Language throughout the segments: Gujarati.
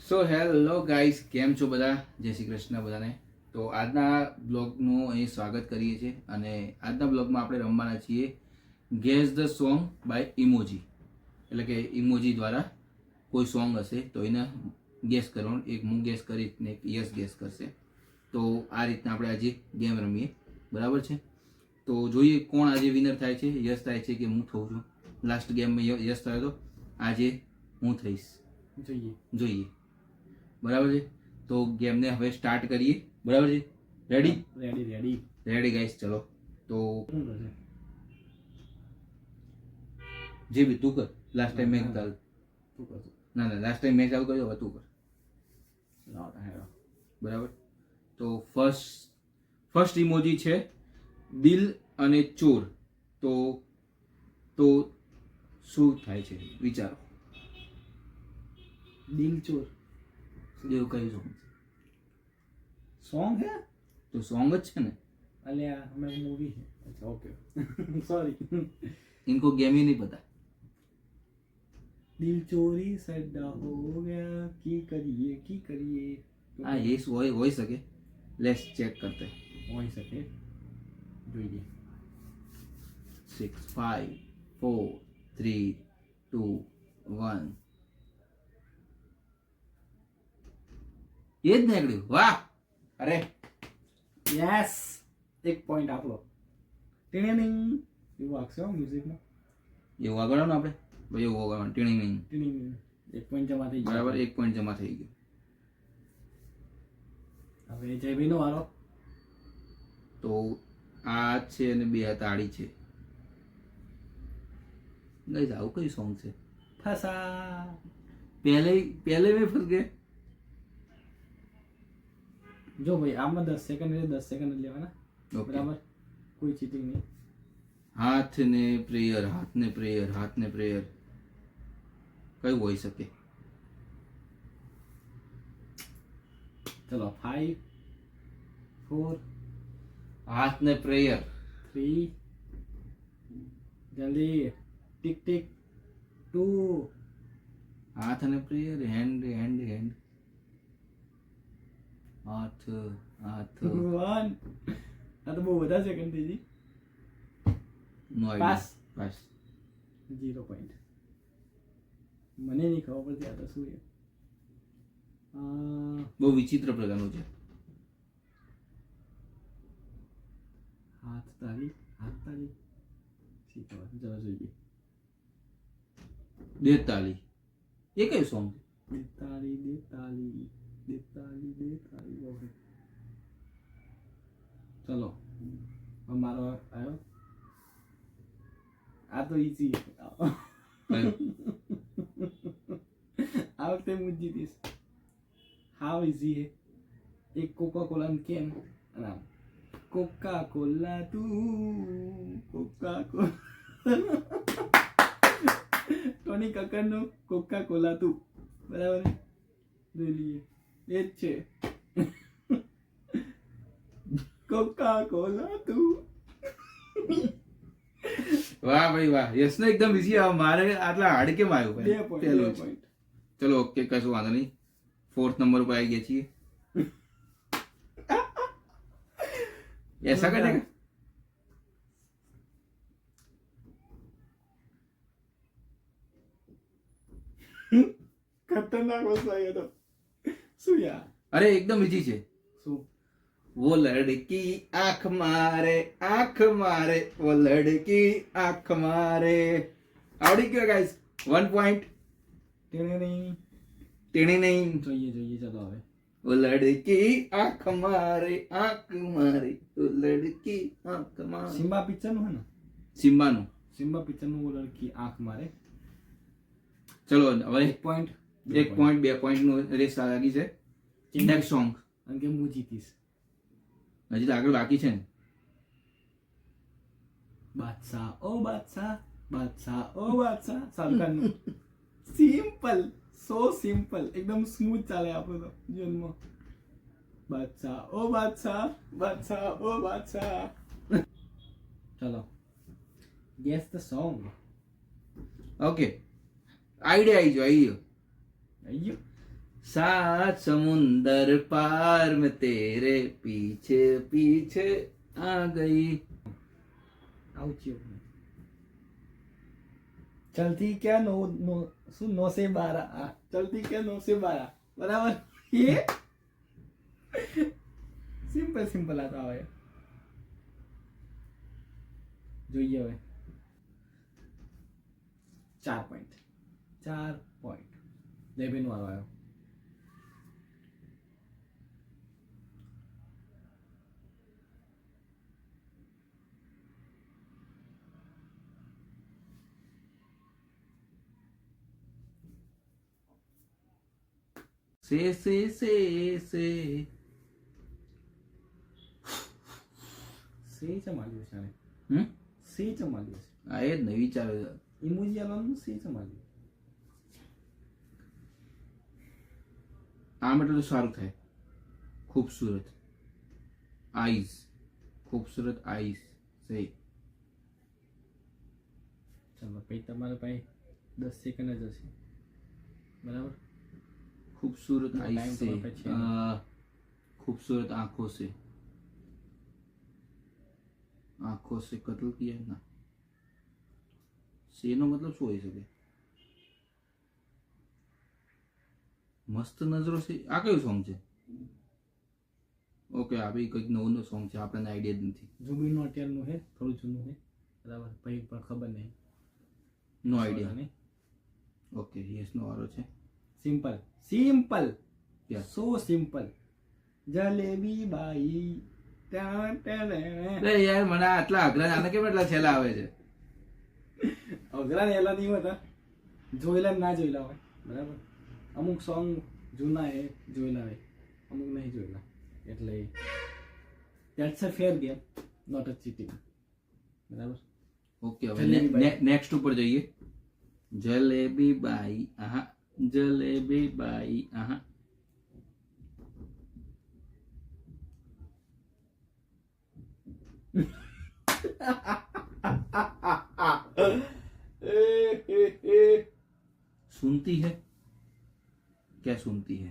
સો હેલો ગાઈસ, કેમ છો બધા? જય શ્રી કૃષ્ણ બધાને. તો આજના બ્લોગનું અહીં સ્વાગત કરીએ છીએ અને આજના બ્લોગમાં આપણે રમવાના છીએ guess the song by emoji. એટલે કે ઇમોજી દ્વારા કોઈ સોંગ હશે તો એને ગેસ કરવાનું. એક હું ગેસ કરીશ ને એક યસ ગેસ કરશે. તો આ રીતના આપણે આજે ગેમ રમીએ, બરાબર છે? તો જોઈએ કોણ આજે વિનર થાય છે, યસ થાય છે કે હું થઉં છું. લાસ્ટ ગેમમાં યસ થયો હતો, આજે હું થઈશ. જોઈએ બરાબર છે. તો ગેમને હવે સ્ટાર્ટ કરીએ, બરાબર છે? રેડી રેડી ગાઈસ, ચલો. તો જે બી તું કર. લાસ્ટ ટાઈમ મેં ચાલુ ના લાસ્ટ ટાઈમ મેં ચાલુ કર્યો, હવે તું કર. બરાબર. તો ફર્સ્ટ ઇમોજી છે દિલ અને ચોર. તો તો શું થાય છે વિચારો. દિલ ચોર એવું કયું સોંગ છે? सॉन्ग है? તો સોંગ જ છે ને. अलिया हमें मूवी है. अच्छा ओके सॉरी. इनको गेम ही नहीं पता. दिल चोरी सड्डा हो गया की करिए हाँ ये हो सके. लेट्स चेक करते हैं. હોઈ શકે. જોઈએ 6 5 4 3 2 1. ये જ નીકળ્યું. વાહ. અરે યસ, એક પોઈન્ટ આપલો. ટીણીંગ એવું વાગશે હો મ્યુઝિકમાં. એવું આગળ આપણે ભાઈ એવું આગળ ટીણી. ટીણીંગ એક પોઈન્ટ જમા થઈ ગયો. બરાબર, 1 પોઈન્ટ જમા થઈ ગયો. હવે જયભાઈનો વારો. તો આ છે અને 2 તાળી છે. ગાઈસ આવું કયું સોંગ છે? ફસા. पहले में फंस गए. જો ભાઈ આમાં 10 સેકન્ડ એટલે 10 સેકન્ડ જ લેવાના. Okay. બરાબર, કોઈ ચીટિંગ નહીં. હાથ ને પ્રેયર કયું હોઈ શકે? ચલો 5 4 હાથ ને પ્રેયર. 3 જલ્દી ટિક ટિક 2 હાથ અને પ્રેયર. હેન્ડ હાથ 1. આ તો બહુ બધા સેકન્ડ થઈ ગઈ. નો પાસ. આઈડિયા. 0 પોઈન્ટ. મને નહીં ખબર પડતી આ તો શું છે. બહુ વિચિત્ર પ્રકારનું છે. હાથ તાળી શીખવા જરા જોઈએ. દેતાલી. એ કયું સોંગ છે? દેતાળી ઓકે. ચલો હવે મારો આવ્યો. આ તો ઈઝી. કયું? આ વખતે હું જ જીતીશ. હાવ ઈઝી હે. એક કોકા કોલાની કેન અને આમ કોકા કોલા તું કોકા કોલા ટોની કક્કરનું કોકા કોલા તું. બરાબર ને? જોઈ લઈએ. એ જ છે કોકા કોલા તું. વાહ ભાઈ વાહ. યસ ને એકદમ ઈઝી. મારે આટલા હાર્ડ કેમ આવ્યું? 2 પહેલું છે. પોઈન્ટ. ચલો ઓકે, કશું વાંધો નહીં. 4th નંબર પર આવી ગયા છીએ. ऐसा करेगा? ખતરનાક વસ્તુ આવી તો શું યાર. અરે એકદમ ઈઝી છે. શું? वो लड़की आंख मारे वो लड़की आंख मारे. આવડી ગયો ગાઈસ. 1 પોઈન્ટ. ટેણી નહીં. જોઈએ ચલો હવે. वो लड़की आंख मारे वो लड़की आंख मारे. સિમ્બા પિક્ચર નું હે ને? સિમ્બાનું. સિમ્બા પિક્ચર નું वो लड़की आंख मारे. ચલો હવે 1 પોઈન્ટ. 1 પોઈન્ટ 2 પોઈન્ટ નું રેસ લાગી છે. Next song. અને કે હું જીતીશ. હજી તો આગળ બાકી છે ને. બાદશાહ ઓ બાદશાહ શાહરુખ ખાન નું. સિમ્પલ, સો સિમ્પલ, એકદમ સ્મૂથ ચાલે આપણો તો જીવનમાં. બાદશાહ ઓ બાદશાહ. ચલો gas the song. Okay, idea આવી ગયો. આવી ગયો. सात समुंदर पार में तेरे पीछे पीछे आ गई. આવું થયું. ચલતી ક્યાં નો નો શું 912 આ ચલતી ક્યાં 912 બરાબર. એ સિમ્પલ આ તો આવે. જોઈએ હવે 4 પોઈન્ટ લેબિન વાળો આવ્યો. से સે ચમાલ્યું છે આને. સે ચમાલ્યું છે. આ એ જ ને વિચાર. ઇમોજી આવાનું સે ચમાલ્યું. આમ એટલે તો સારું થાય. खूबसूरत आईज, खूबसूरत आईज सही. ચાલો પછી તમારે ભાઈ 10 સેકન્ડ જ હશે બરાબર. खूबसूरत time आईज से तुम्हारे पास है खूबसूरत आंखों से, आंखों से कत्ल किया है ना. से નો મતલબ શું હોઈ શકે? મસ્ત નજરો છે. આ કયું સોંગ છે? ઓકે આ બી કંઈક નવું સોંગ છે, આપણને આઈડિયા જ નથી. જુબિન નોટિયાલનું છે, થોડું જૂનું છે બરાબર. ભાઈ પણ ખબર નહીં, નો આઈડિયા. ઓકે યસ નો વારો છે. Simple Yes. સો સિમ્પલ. જલેબી બાઈ અરે યાર મને આટલા અઘરા આને કેમ એટલા છેલ્લા આવે છે? અઘરા ને એલા નહીં હોતા, જોયેલા ને ના જોયેલા હોય બરાબર. અમુક સોંગ જૂના હે જોયેલા હોય, અમુક નહીં જોયેલા, એટલે that's a fair game, not a cheating બરાબર. ઓકે હવે નેક્સ્ટ ઉપર જઈએ. જલેબી બાઈ આહા, જલેબી બાઈ આહા. सुनती है क्या? सुनती है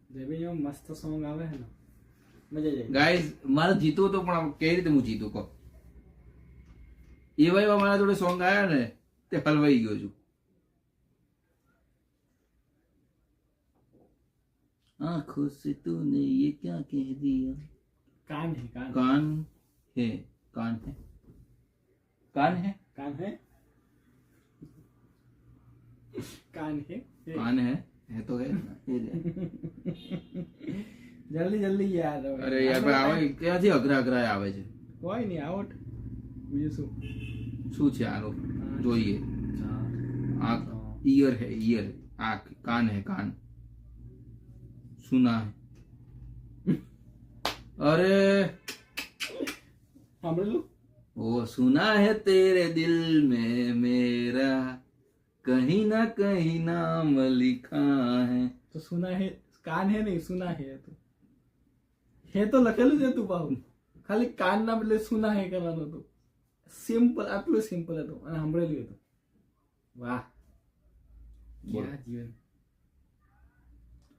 જેવી જો મસ્ત સોંગ આવે છે ને મજા જાય. ગાઈઝ મારે જીતવું તો પણ કેવી રીતે હું જીતું કહો? એવા એવા મારા જોડે સોંગ આવ્યા ને તે હલવાઈ ગયો છું. आंखों से तूने ये क्या कह दिया? કાન હે કાન कान है, कान है, कान है, કાન હે કાન હે कान है तो है ये दे. જલ્દી જલ્દી યાર. અરે યાર ભાઈ આવે ક્યાંથી અઘરા અઘરા આવે છે? કોઈ નહીં આઉટ. બીજું શું શું છે આનો જોઈએ. आँख, ईयर है, ईयर, आँख, कान है, कान, सुना है. अरे સાંભળેલું? वो सुना है तेरे दिल में मेरा कहीं ना कहीं नाम लिखा है. તો સુના હે કાન હે નહીં સુના હે હતું. હે તો લખેલું છે તું બાહુ, ખાલી કાન ના બદલે સુના હે કરવાનું હતું. સિમ્પલ, આટલું સિમ્પલ હતું અને સાંભળેલું હતું. વાહ ક્યાં જીવન.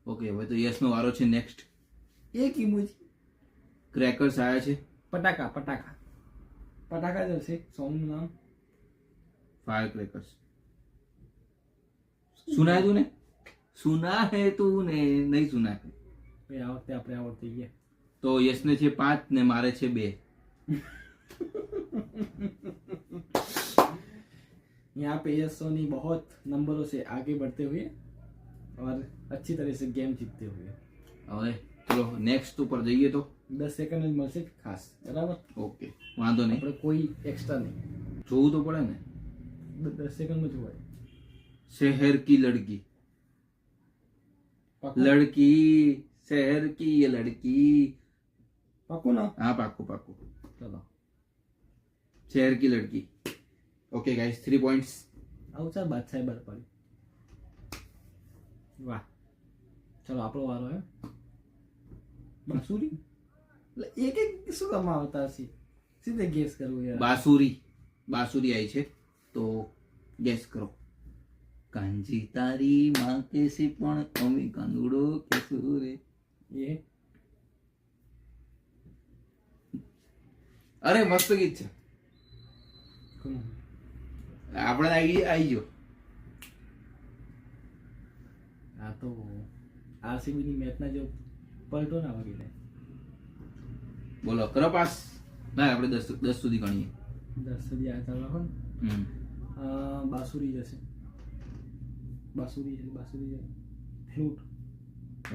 ઓકે હવે તો યસ નો વારો છે. નેક્સ્ટ એક ઇમોજી ક્રેકર્સ આયા છે. પટાકા પટાકા પટાકા જ હશે સોંગનું નામ. Fire crackers. सुना है तूने? सुना है तूने? नहीं सुना है ભાઈ આ વખતે આપણે આવડતી ગયા. तो यश ने छे 5 ने मारे छे 2. यहाँ पे यश सोनी बहुत नंबरों से आगे बढ़ते हुए और अच्छी तरह से गेम जीतते हुए. હવે ચલો નેક્સ્ટ ઉપર જઈએ તો 10 સેકન્ડ જ મળશે ખાસ બરાબર. ઓકે વાંધો નહીં, આપણે કોઈ એક્સ્ટ્રા નહીં, જોવું તો પડે ને. 10 સેકન્ડમાં જોવાય. शहर की लड़की, પાકું लड़की शहर की ये लड़की. પાકું ના? हाँ पाको पाको. ચલો शहर की लड़की. Okay guys 3 points. આવું ચાલ બાદશાહ બર પડી. વાહ ચલો આપણો વારો હે. બાંસુરી એટલે એક એક શું કામ આવતા હશે? સીધે ગેસ કરવું યાર. बांसुरी, बांसुरी आई छे तो गेस करो કાંજી તારી માં કેસી પણ અમે કાનુડો કેસું રે. એ અરે મસ્ત ગીત છે. કોનું? આપણે આવી ગયો. આ તો આરસીબી ની મેચ ના જો પલટો ના વાગી જાય. બોલો કરો પાસ. ના આપણે 10 સુધી ગણીએ. 10 સુધી આ ચાલવા હોય ને હમ. બાસુરી જશે. બાસુરી ફ્લૂટ.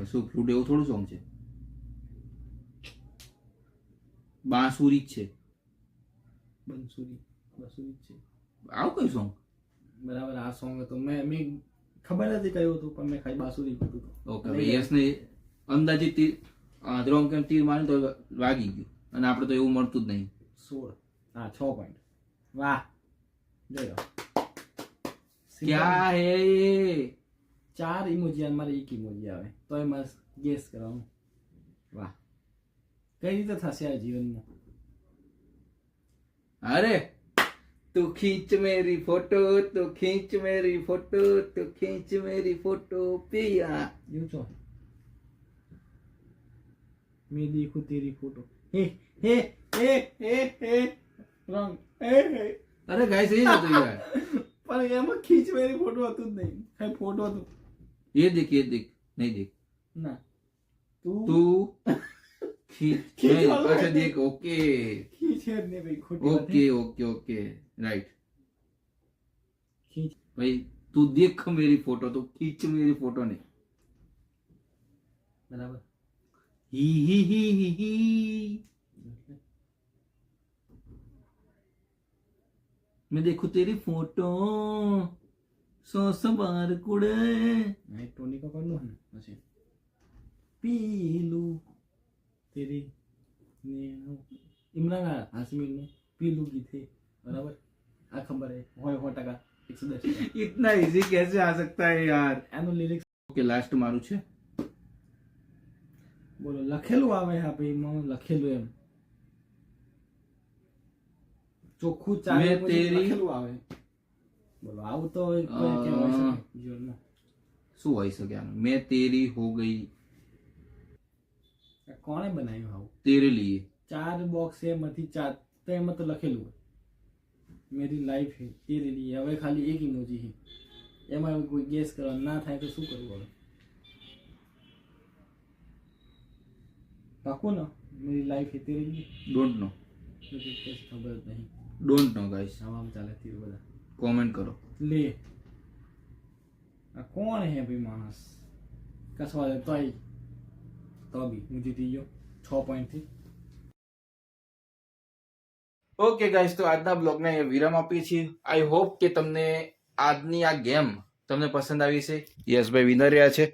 શું ફ્લૂટ એવું થોડું સોંગ છે? બાંસુરી જ છે. બાસુરી જ છે. આવું કયું સોંગ? બરાબર આ સોંગ હતો. મેં ખબર નથી કયું હતું પણ મેં ખાલી બાસુરી કીધું હતું. ઓકે ભાઈ યસને અંદાજિત તીર દ્રોમ કેમ તીર મારી તો વાગી ગયું અને આપણે તો એવું મળતું જ નહીં. 16 હા 6 પોઈન્ટ. વાહ જોઈ લો. ક્યાં હે ये? 4 ઇમોજી અને મારે 1 ઇમોજી આવે તોય મારે ગેસ કરવાનું. વાહ કઈ રીતે થશે આ જીવનમાં? अरे तू खींच मेरी फोटो, तो खींच मेरी फोटो, तो खींच मेरी फोटो पिया. એવું છો મેં દેખું તેરી ફોટો. હે હે હે હે હે રોંગ. હે હે अरे गाइस ये ना तो यार પણ એમાં ખીચ મેરી ફોટો હતું જ નહીં. ખાલી ફોટો હતું. ये देख नहीं देख ના તું तू खींच खींच नहीं, वाला अच्छा है। देख ओके ખીચ જ નહીં ભાઈ ખોટી વાત ओके है. ओके ओके राइट ખીચ भाई तू देख मेरी फोटो, तो खींच मेरी फोटो नहीं. બરાબર. ही मैं देखूं तेरी फोटो 100 बार कुड़े. નહીં ટોની કપડનું હે ને પછી પીલું તેરી ને ઇમરાન હાસમીનું પીલું ગીત છે બરાબર. આ ખબર હે હોય 100% 110%. इतना इजी कैसे आ सकता है यार? એનું લિરિક્સ ओके लास्ट मारू छे. બોલો લખેલું આવે હા ભાઈ માં લખેલું એમ ચોખ્ખું ચાલે મેં પછી તેરી- લખેલું આવે. બોલો આવું તો કોઈ કેમ હોય શકે જીવનમાં? શું હોઈ શકે આનું? मैं तेरी हो गई આ કોણે બનાવ્યું આવું? तेरे लिए. 4 બોક્સ છે એમાંથી 4 તો એમાં તો લખેલું હોય મેરી લાઈફ હે તેરે લીએ. હવે ખાલી એક ઇમોજી છે એમાં હવે કોઈ ગેસ કરવા ના થાય તો શું કરવું હવે? પાકું ને મેરી લાઈફ હે તેરે લીએ. डोंट नो તો તે કઈ ખબર જ નહીં. Don't know guys. હવામાં ચાલે તીર બધા. कमेंट करो. લે આ કોણ હે ભાઈ માણસ? કસવા દે તોય તો બી હું જીતી ગયો 6 પોઈન્ટથી. ઓકે ગાઈસ તો આજના બ્લોગને અહીંયા વિરામ આપીએ છીએ. આઈ હોપ કે તમને આજની આ ગેમ તમને પસંદ આવી છે. યશભાઈ વિનર રહ્યા છે.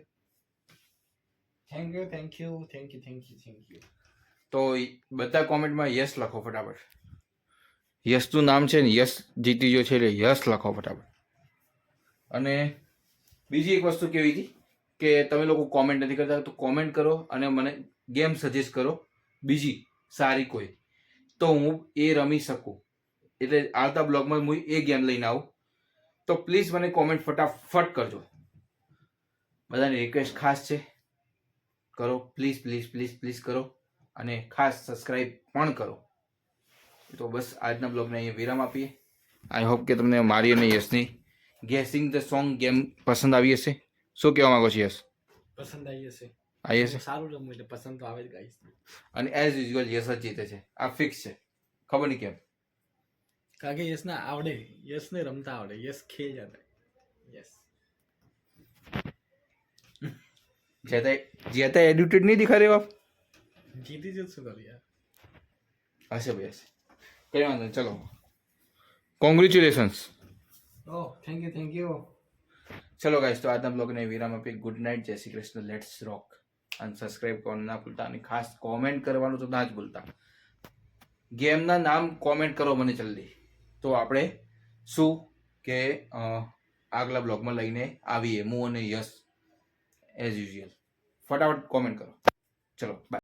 Thank you. તો બધા કોમેન્ટમાં યશ લખો ફટાફટ. યશનું નામ છે ને યશ જીતી ગયો છે એટલે યશ લખો ફટાફટ. અને બીજી એક વસ્તુ કેવી હતી કે તમે લોકો કોમેન્ટ નથી કરતા તો કોમેન્ટ કરો અને મને ગેમ સજેસ્ટ કરો બીજી સારી કોઈ તો હું એ રમી શકું. એટલે આવતા બ્લોગમાં હું એ ગેમ લઈને આવું. તો પ્લીઝ મને કોમેન્ટ ફટાફટ કરજો. બધાની રિક્વેસ્ટ ખાસ છે કરો પ્લીઝ પ્લીઝ પ્લીઝ પ્લીઝ કરો અને ખાસ સબસ્ક્રાઈબ પણ કરો. તો બસ આજના બ્લોગને અહીંયા વિરામ આપીએ. આઈ હોપ કે તમને મારી અને યશની ગેસિંગ ધ સોંગ ગેમ પસંદ આવી હશે. શું કહેવા માંગો છો યશ? પસંદ આવી હશે. આવી હશે સારું રમવું એટલે પસંદ તો આવે જ ગાઈસ. અને એઝ યુઝ્યુઅલ યશ જ જીતે છે. આ ફિક્સ છે. ખબર નહીં કેમ. કારણ કે યશને આવડે. યશને રમતા આવડે. યશ ખેલ જતા. યસ જેતા એડિટેડ નહીં દિખા રહ્યો આપ. જીતી જ શું કરું યાર. હશે ભાઈ હશે. કઈ વાંધો નહીં. ચલો કોંગ્રેચ્યુલેશન્સ. Oh thank you. ચલો ગાઈસ તો આજના બ્લોગને વિરામ આપી. Good night. જય શ્રી કૃષ્ણ. લેટ્સ રોક. અને સબસ્ક્રાઇબ કરવાનું ના ભૂલતા અને ખાસ કોમેન્ટ કરવાનું તો ના જ ભૂલતા. ગેમના નામ કોમેન્ટ કરો મને જલ્દી. તો આપણે શું કે આગલા બ્લોગમાં લઈને આવીએ હું અને યશ એઝ યુઝ્યુઅલ. ફટાફટ કોમેન્ટ કરો. ચલો બાય.